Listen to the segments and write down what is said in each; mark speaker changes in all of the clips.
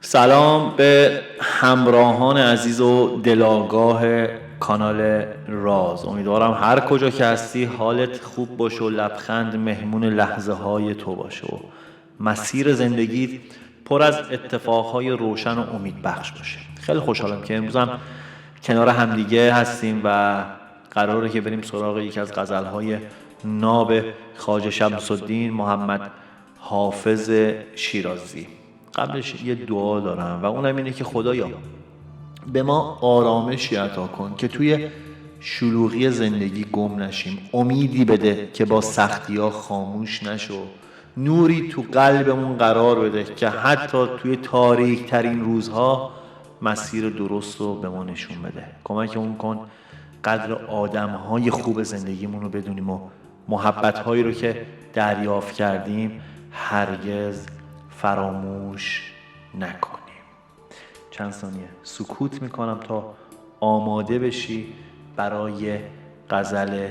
Speaker 1: سلام به همراهان عزیز و دلاگاه کانال راز. امیدوارم هر کجا که هستی حالت خوب باشه و لبخند مهمون لحظه های تو باشه و مسیر زندگی پر از اتفاقهای روشن و امید بخش باشه. خیلی خوشحالم که امروز هم کنار همدیگه هستیم و قراره که بریم سراغ یکی از غزلهای ناب خواجه شمس الدین محمد حافظ شیرازی. قبلش یه دعا دارم و اونم اینه که خدایا به ما آرامشی عطا کن که توی شلوغی زندگی گم نشیم، امیدی بده که با سختی‌ها خاموش نشو، نوری تو قلبمون قرار بده که حتی توی تاریک ترین روزها مسیر درست رو به ما نشون بده. کمکمون کن قدر آدم‌های خوب زندگیمون رو بدونیم و محبت‌هایی رو که دریافت کردیم هرگز فراموش نکنیم. چند ثانیه سکوت میکنم تا آماده بشی برای غزل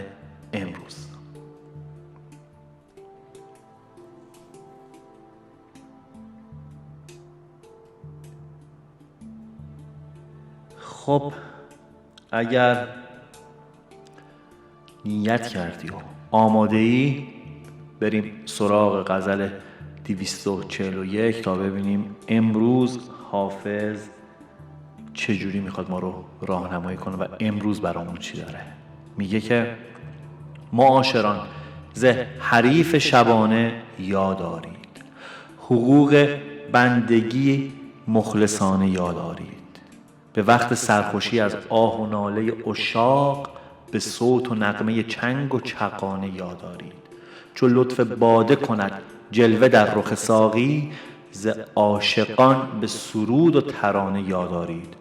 Speaker 1: امروز. خب اگر نیت کردی و آماده ای بریم سراغ غزل 241 تا ببینیم امروز حافظ چجوری میخواد ما رو راهنمایی کنه و امروز برامون چی داره. میگه که معاشران ز حریف شبانه یاد آرید، حقوق بندگی مخلصانه یاد آرید، به وقت سرخوشی از آه و ناله عشاق به صوت و نغمه چنگ و چغانه یاد آرید. چو لطف باده کند جلوه در رخ ساقی، ز عاشقان به سرود و ترانه یاد آرید.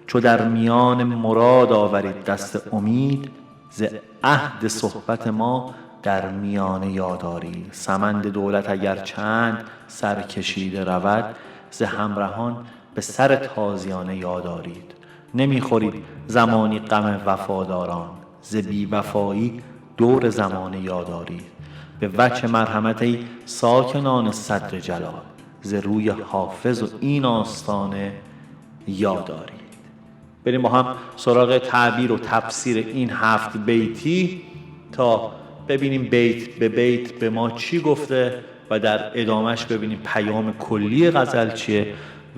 Speaker 1: چو در میان مراد آورید دست امید، ز عهد صحبت ما در میانه یاد آرید. سمند دولت اگر چند سر کشیده رود، ز همرهان به سر تازیانه یاد آرید. نمیخورید زمانی غم وفاداران، ز بی وفایی دور زمانه یاد آرید. به وجه مرحمت ای ساکنان صدر جلال، ز روی حافظ و این آستانه یاد آرید. بریم با هم سراغ تعبیر و تفسیر این 7 بیتی تا ببینیم بیت به بیت به ما چی گفته و در ادامهش ببینیم پیام کلی غزل چیه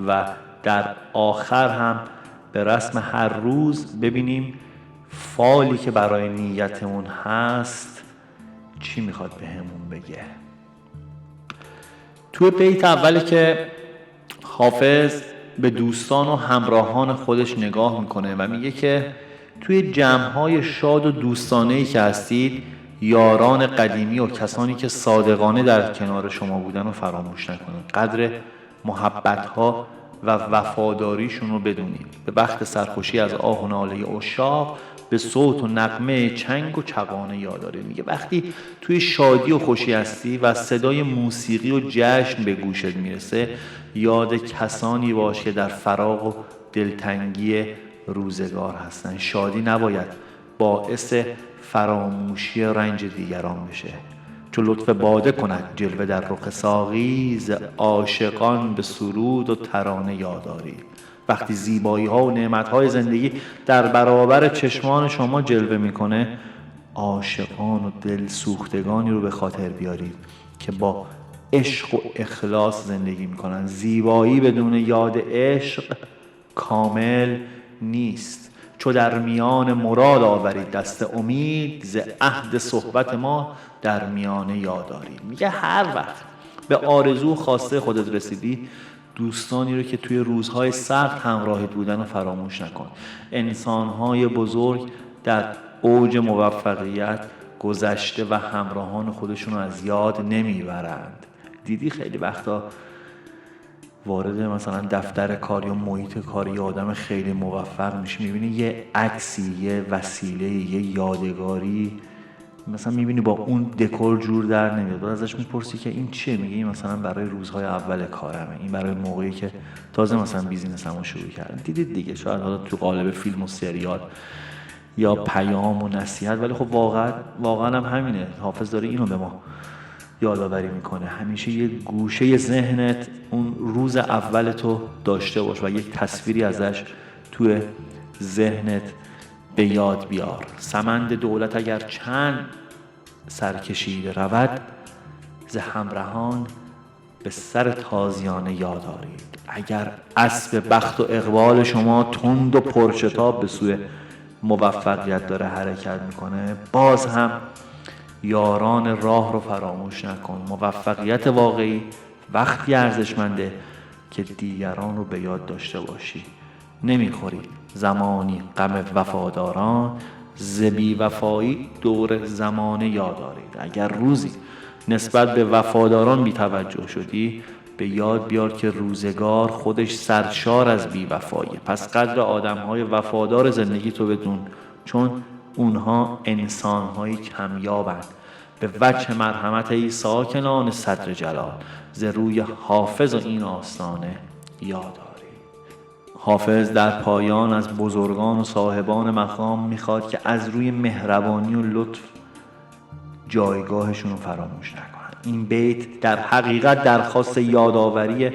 Speaker 1: و در آخر هم به رسم هر روز ببینیم فالی که برای نیتمون هست چی میخواد به همون بگه. توی بیت اولی که حافظ به دوستان و همراهان خودش نگاه میکنه و میگه که توی جمعهای شاد و دوستانه‌ای که هستید، یاران قدیمی و کسانی که صادقانه در کنار شما بودن رو فراموش نکنید. قدر محبت‌ها و وفاداریشون رو بدونید. به وقت سرخوشی از آه و ناله عشاق به صوت و نغمه چنگ و چغانه یاد داره. میگه وقتی توی شادی و خوشی هستی و صدای موسیقی و جشن به گوشت میرسه، یاد کسانی باش که در فراق و دلتنگی روزگار هستن. شادی نباید باعث فراموشی رنج دیگران بشه. چو لطف باده کند جلوه در رخ ساقی، ز عاشقان به سرود و ترانه یاد آرید. وقتی زیبایی ها و نعمت های زندگی در برابر چشمان شما جلوه میکنه، عاشقان و دل سوختگانی رو به خاطر بیارید که با عشق و اخلاص زندگی میکنن. زیبایی بدون یاد عشق کامل نیست. چو در میان مراد آورید دست امید، ز عهد صحبت ما در میانه یاد آرید. میگه هر وقت به آرزو خواسته خودت رسیدی، دوستانی رو که توی روزهای سخت همراهت بودن رو فراموش نکن. انسانهای بزرگ در اوج موفقیت گذشته و همراهان خودشون رو از یاد نمیبرند. دیدی خیلی وقتا وارد مثلا دفتر کار یا محیط کاری یه آدم خیلی موفق میشه، میبینی یه عکسی، یه وسیله، یه یادگاری مثلا میبینی با اون دکور جور در نمیاد. بعد ازش میپرسی که این چیه؟ میگه این مثلا برای روزهای اول کارمه، این برای موقعی که تازه مثلا بیزینسمو شروع کردم. دیدید دیگه، شاید حالا تو قالب فیلم و سریال یا پیام و نصیحت، ولی خب واقعا هم همینه. حافظ داره اینو به ما یادآوری میکنه. همیشه یه گوشه ذهنت اون روز اول تو داشته باش و یک تصویری ازش توی ذهنت به یاد بیار. سمند دولت اگر چند سرکشیده رود، ز همرهان به سر تازیانه یاد آرید. اگر اسب بخت و اقبال شما تند و پرشتاب به سوی موفقیت داره حرکت میکنه، باز هم یاران راه رو فراموش نکن. موفقیت واقعی وقتی ارزشمنده که دیگران رو به یاد داشته باشی. نمیخوری زمانی غم وفاداران، ز بی وفایی دور زمانه یاد آرید. اگر روزی نسبت به وفاداران بی توجه شدی، به یاد بیار که روزگار خودش سرشار از بی وفاییه. پس قدر آدم‌های وفادار زندگی تو بدون، چون اونها انسان‌های کمیابند. به وجه مرحمت ای ساکنان صدر جلال، ز روی حافظ و این آستانه یاد آرید. حافظ در پایان از بزرگان و صاحبان مقام میخواد که از روی مهربانی و لطف جایگاهشون رو فراموش نکنن. این بیت در حقیقت درخواست یادآوری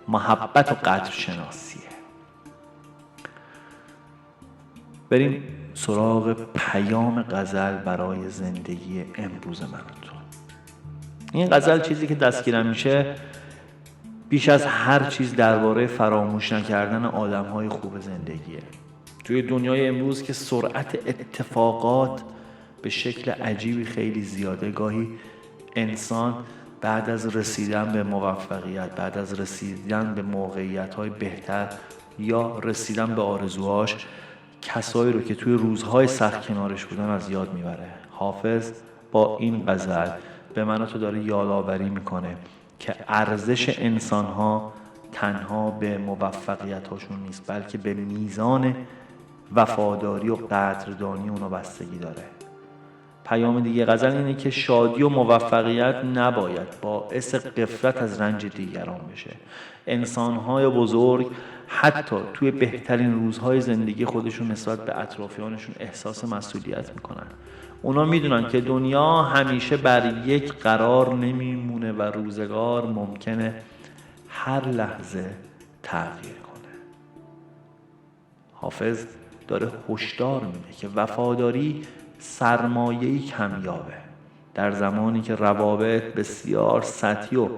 Speaker 1: محبت و قدر شناسیه. بریم سراغ پیام غزل برای زندگی امروز من و تو. این غزل چیزی که دستگیرم میشه بیش از هر چیز درباره فراموش نکردن آدم‌های خوب زندگیه. توی دنیای امروز که سرعت اتفاقات به شکل عجیبی خیلی زیاده، گاهی انسان بعد از رسیدن به موفقیت، بعد از رسیدن به موقعیت‌های بهتر یا رسیدن به آرزوهاش، کسایی رو که توی روزهای سخت کنارش بودن از یاد میبره. حافظ با این غزل به من و تو داره یادآوری میکنه که ارزش انسان‌ها تنها به موفقیت‌هاشون نیست، بلکه به میزان وفاداری و قدردانی اونا بستگی داره. پیام دیگه غزل اینه که شادی و موفقیت نباید باعث غفلت از رنج دیگران بشه. انسان‌های بزرگ حتی توی بهترین روزهای زندگی خودشون نسبت به اطرافیانشون احساس مسئولیت میکنن. اونا میدونن که دنیا همیشه بر یک قرار نمیمونه و روزگار ممکنه هر لحظه تغییر کنه. حافظ داره هشدار میده که وفاداری سرمایه‌ای کمیابه. در زمانی که روابط بسیار سطحی و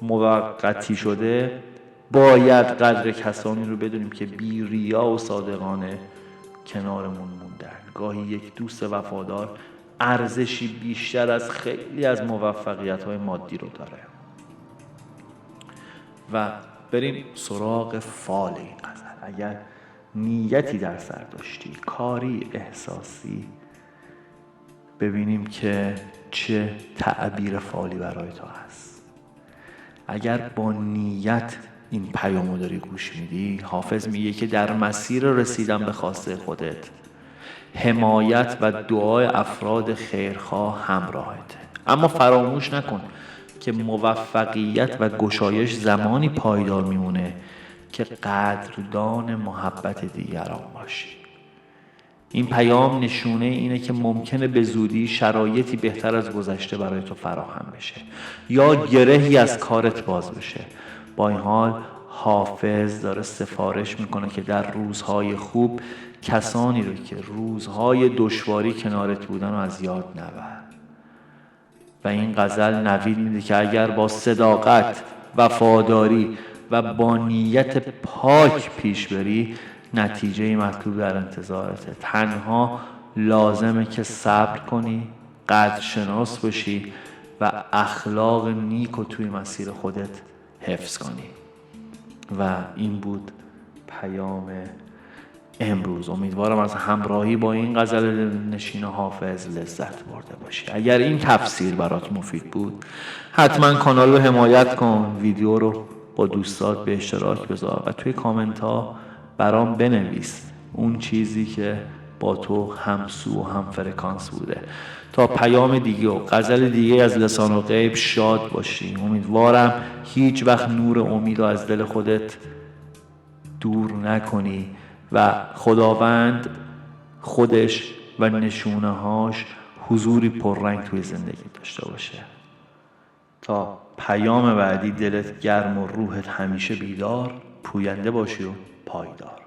Speaker 1: موقتی شده، باید قدر کسانی رو بدونیم که بی ریا و صادقانه کنارمون موندن. گاهی یک دوست وفادار ارزشی بیشتر از خیلی از موفقیت‌های مادی رو داره. و بریم سراغ فال این غزل. اگر نیتی در سر داشتی، کاری، احساسی، ببینیم که چه تعبیر فالی برای تو هست. اگر با نیت این پیامو داری گوش میدی، حافظ میگه که در مسیر رسیدن به خواسته خودت، حمایت و دعای افراد خیرخواه همراهته. اما فراموش نکن که موفقیت و گشایش زمانی پایدار میمونه که قدردان محبت دیگران باشی. این پیام نشونه اینه که ممکنه به زودی شرایطی بهتر از گذشته برای تو فراهم بشه یا گرهی از کارت باز بشه. با این حال حافظ داره سفارش میکنه که در روزهای خوب کسانی رو که روزهای دشواری کنارت بودن رو از یاد نبر. و این غزل نوید میده که اگر با صداقت، وفاداری و با نیت پاک پیش بری، نتیجه مطلوب در انتظارته. تنها لازمه که صبر کنی، قدرشناس باشی و اخلاق نیک رو توی مسیر خودت حفظ کنی. و این بود پیام امروز. امیدوارم از همراهی با این غزل نشین حافظ لذت برده باشی. اگر این تفسیر برات مفید بود، حتما کانال رو حمایت کن، ویدیو رو با دوستات به اشتراک بذار و توی کامنت ها برام بنویس اون چیزی که با تو همسو و هم فرکانس بوده. تا پیام دیگه و غزل دیگه از لسان الغیب شاد باشی. امیدوارم هیچ وقت نور امید رو از دل خودت دور نکنی و خداوند خودش و نشونه هاش حضوری پررنگ توی زندگی داشته باشه. تا پیام بعدی دلت گرم و روحت همیشه بیدار، پوینده باشی و پایدار.